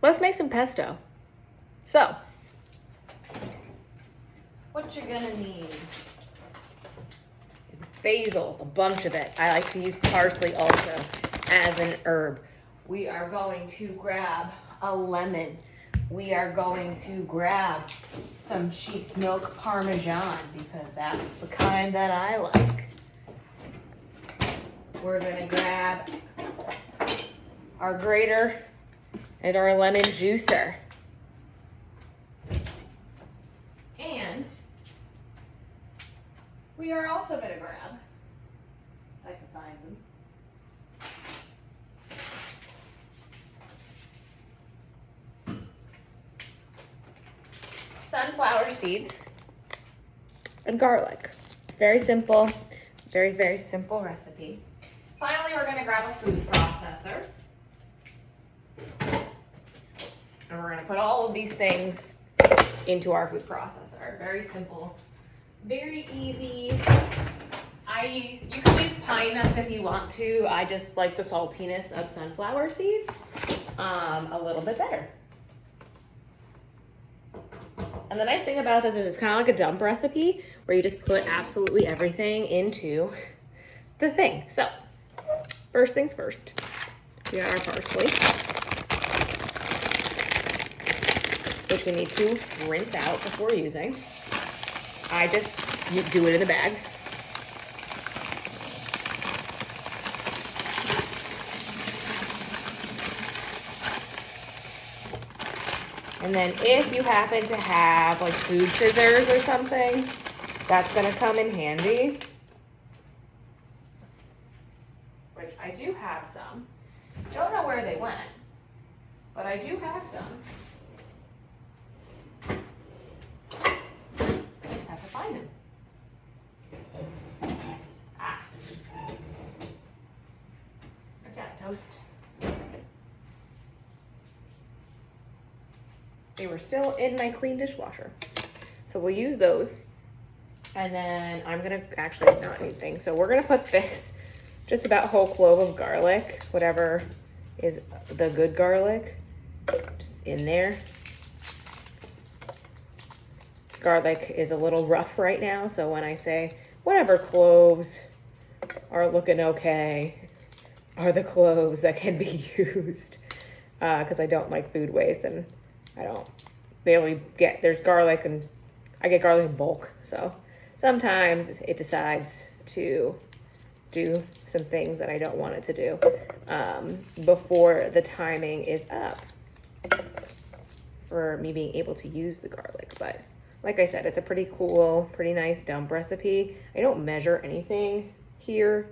let's make some pesto. So, what you're gonna need is basil, a bunch of it. I like to use parsley also as an herb. We are going to grab a lemon. We are going to grab some sheep's milk Parmesan because that's the kind that I like. We're gonna grab our grater and our lemon juicer. And we are also gonna grab, if I can find them, sunflower seeds and garlic. Very simple, very, very simple recipe. Finally, we're gonna grab a food processor. And we're gonna put all of these things into our food processor. Very simple, very easy. You can use pine nuts if you want to. I just like the saltiness of sunflower seeds a little bit better. And the nice thing about this is it's kind of like a dump recipe where you just put absolutely everything into the thing. So, first things first, we got our parsley, which we need to rinse out before using. I just do it in a bag. And then if you happen to have like food scissors or something, that's gonna come in handy. Which I do have some. Don't know where they went, but I do have some. I just have to find them. Ah. Watch out, toast. They were still in my clean dishwasher. So we'll use those. And then I'm gonna actually not need things. So we're gonna put this, just about whole clove of garlic, whatever is the good garlic, just in there. Garlic is a little rough right now, so when I say whatever cloves are looking okay are the cloves that can be used, because I don't like food waste, and there's garlic, and I get garlic in bulk, so sometimes it decides to do some things that I don't want it to do before the timing is up for me being able to use the garlic. But like I said, it's a pretty cool, pretty nice dump recipe. I don't measure anything here.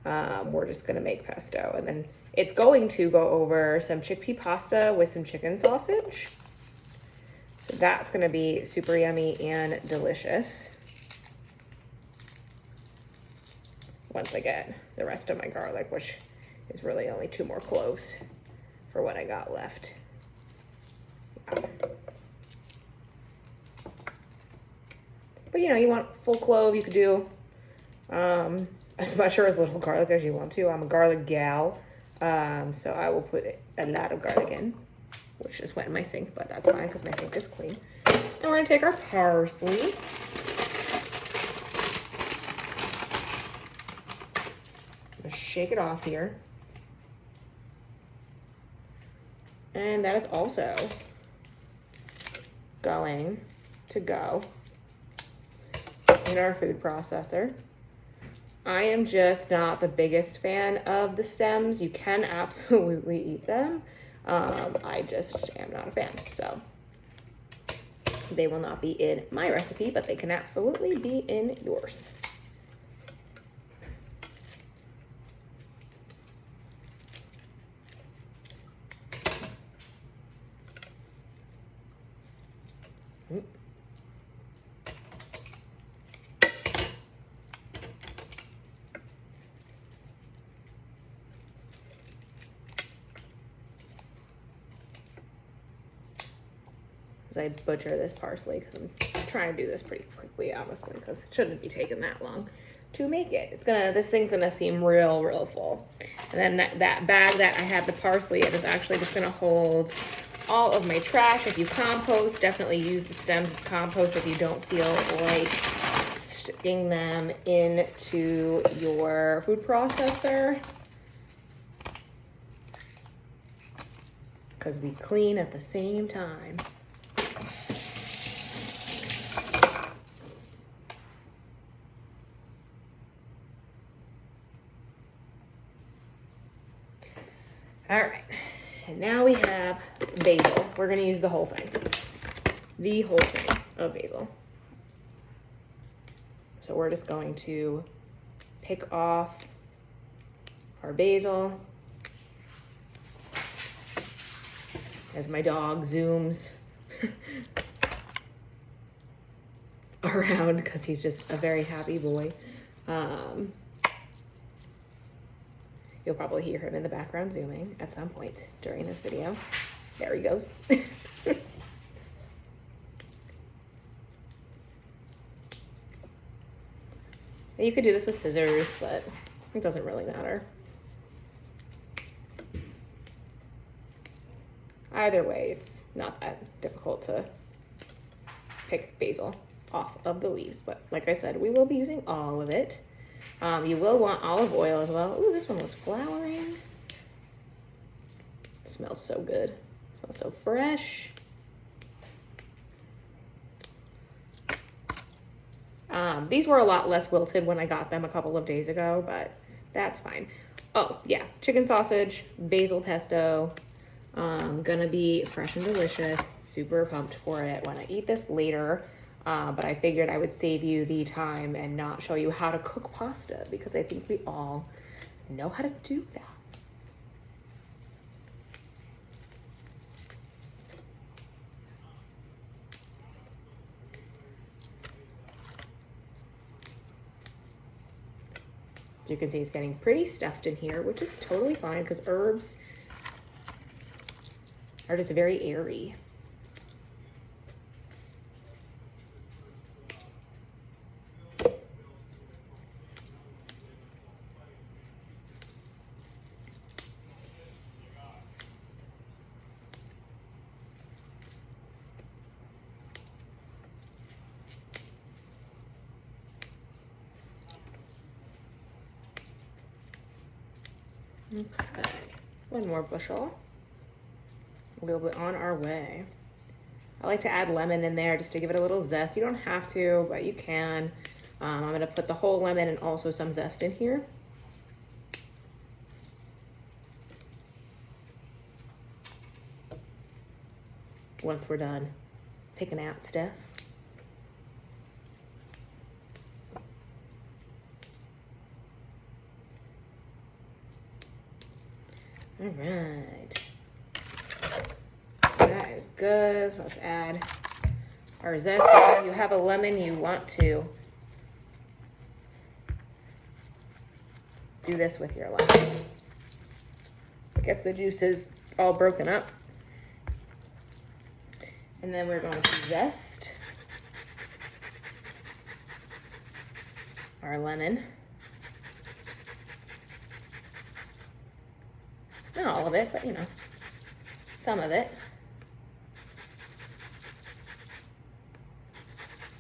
We're just gonna make pesto, and then it's going to go over some chickpea pasta with some chicken sausage. So that's gonna be super yummy and delicious once I get the rest of my garlic, which is really only 2 more cloves for what I got left. But you know, you want full clove, you could do as much or as little garlic as you want to. I'm a garlic gal, so I will put a lot of garlic in, which just went in my sink, but that's fine because my sink is clean. And we're gonna take our parsley. I'm gonna shake it off here. And that is also going to go in our food processor. I am just not the biggest fan of the stems. You can absolutely eat them. I just am not a fan. So they will not be in my recipe, but they can absolutely be in yours. I butcher this parsley because I'm trying to do this pretty quickly, honestly, because it shouldn't be taking that long to make it. This thing's gonna seem real full. And then that bag that I have the parsley in is actually just gonna hold all of my trash. If you compost, definitely use the stems as compost if you don't feel like sticking them into your food processor. Because we clean at the same time. All right, and now we have basil. We're gonna use the whole thing of basil. So we're just going to pick off our basil as my dog zooms around because he's just a very happy boy. You'll probably hear him in the background zooming at some point during this video. There he goes. You could do this with scissors, but it doesn't really matter. Either way, it's not that difficult to pick basil off of the leaves. But like I said, we will be using all of it. You will want olive oil as well. Ooh, this one was flowering. It smells so good. It smells so fresh. These were a lot less wilted when I got them a couple of days ago, but that's fine. Oh, yeah, chicken sausage, basil pesto. Gonna be fresh and delicious. Super pumped for it when I eat this later. But I figured I would save you the time and not show you how to cook pasta because I think we all know how to do that. As you can see, it's getting pretty stuffed in here, which is totally fine because herbs are just very airy. Okay, one more bushel. We'll be on our way. I like to add lemon in there just to give it a little zest. You don't have to, but you can. I'm gonna put the whole lemon and also some zest in here. Once we're done picking out stuff. All right, that is good. Let's add our zest. If you have a lemon, you want to do this with your lemon. It gets the juices all broken up. And then we're going to zest our lemon. Not all of it, but you know, some of it.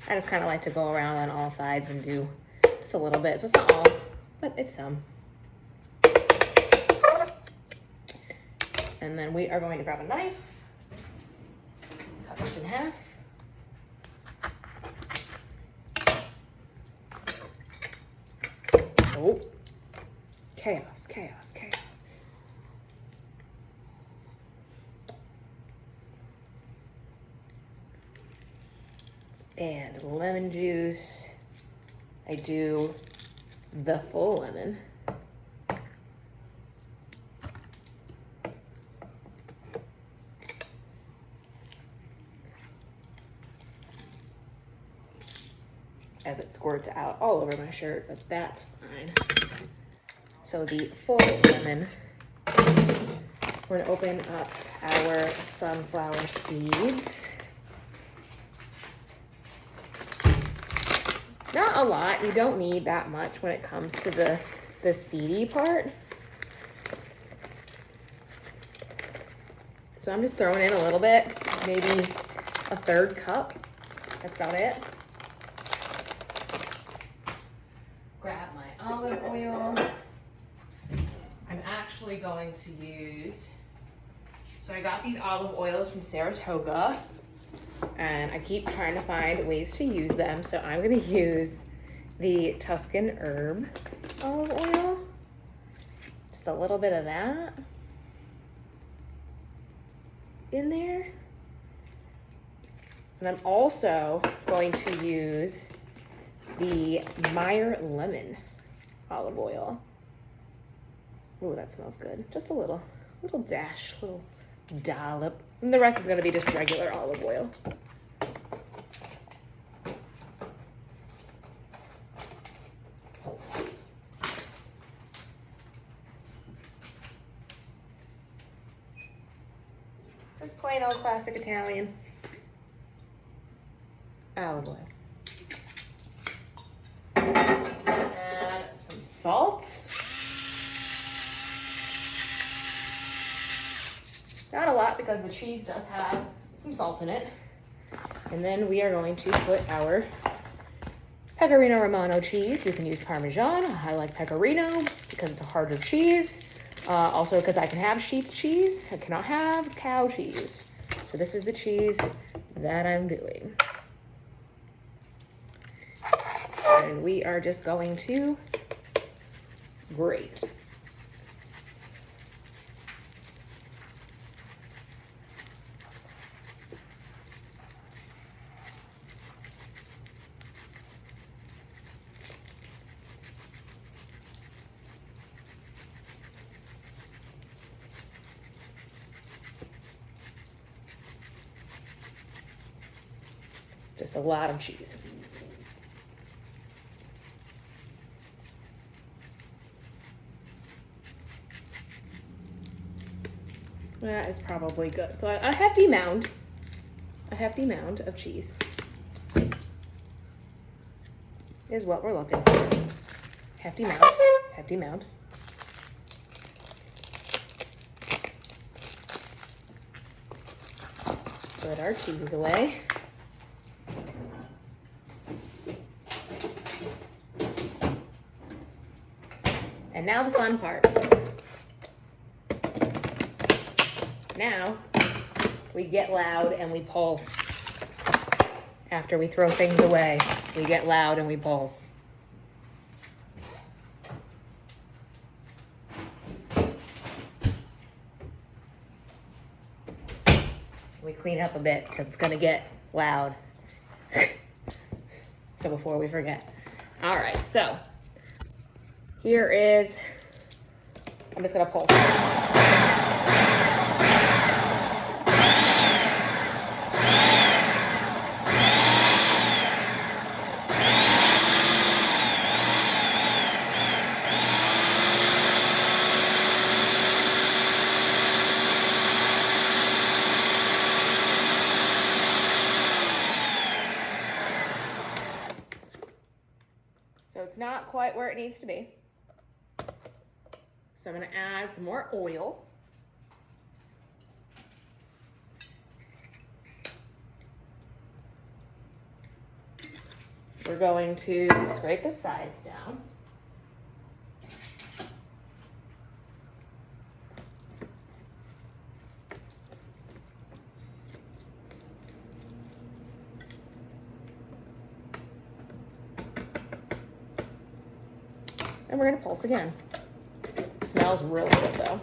I just kind of like to go around on all sides and do just a little bit. So it's not all, but it's some. And then we are going to grab a knife, cut this in half. Oh, chaos, chaos, chaos. And lemon juice. I do the full lemon. As it squirts out all over my shirt, but that's fine. So the full lemon, we're gonna open up our sunflower seeds. Not a lot, you don't need that much when it comes to the seedy part. So I'm just throwing in a little bit, maybe a 1/3 cup. That's about it. Grab my olive oil. I'm actually going to use, so I got these olive oils from Saratoga, and I keep trying to find ways to use them. So I'm gonna use the Tuscan herb olive oil. Just a little bit of that in there. And I'm also going to use the Meyer lemon olive oil. Oh, that smells good. Just a little dash, little dollop. And the rest is gonna be just regular olive oil. Just plain old classic Italian olive oil. Add some salt. Not a lot because the cheese does have some salt in it. And then we are going to put our Pecorino Romano cheese. You can use Parmesan. I like Pecorino because it's a harder cheese. Also because I can have sheep's cheese. I cannot have cow cheese. So this is the cheese that I'm doing. And we are just going to grate. Just a lot of cheese. That is probably good. So a hefty mound of cheese is what we're looking for. Hefty mound. Put our cheese away. And now the fun part. Now we get loud and we pulse. After we throw things away, we get loud and we pulse. We clean up a bit because it's gonna get loud. So before we forget. All right, so here is, I'm just gonna pulse. So it's not quite where it needs to be. So I'm gonna add some more oil. We're going to scrape the sides down. And we're gonna pulse again. It smells really good though.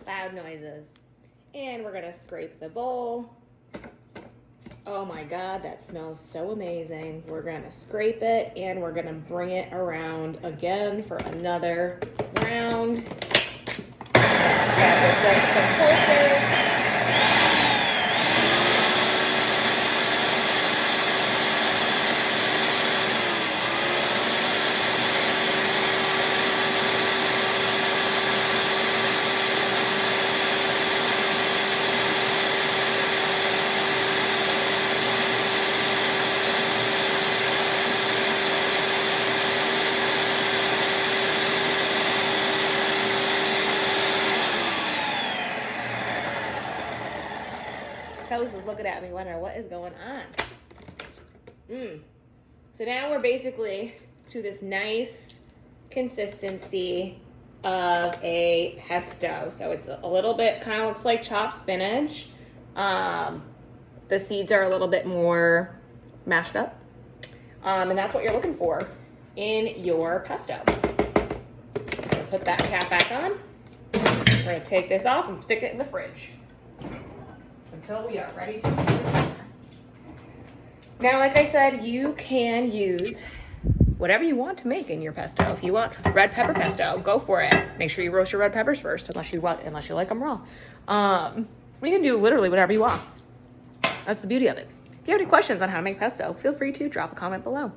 Loud noises. And we're gonna scrape the bowl Oh my God, that smells so amazing. We're gonna scrape it and we're gonna bring it around again for another round. Start with just some pulses. Toast is looking at me wondering what is going on. So now we're basically to this nice consistency of a pesto. So it's a little bit, kind of looks like chopped spinach. The seeds are a little bit more mashed up. And that's what you're looking for in your pesto. I'm gonna put that cap back on. We're gonna take this off and stick it in the fridge until we are ready to use it. Now, like I said, you can use whatever you want to make in your pesto. If you want red pepper pesto, go for it. Make sure you roast your red peppers first, unless you like them raw. You can do literally whatever you want. That's the beauty of it. If you have any questions on how to make pesto, feel free to drop a comment below.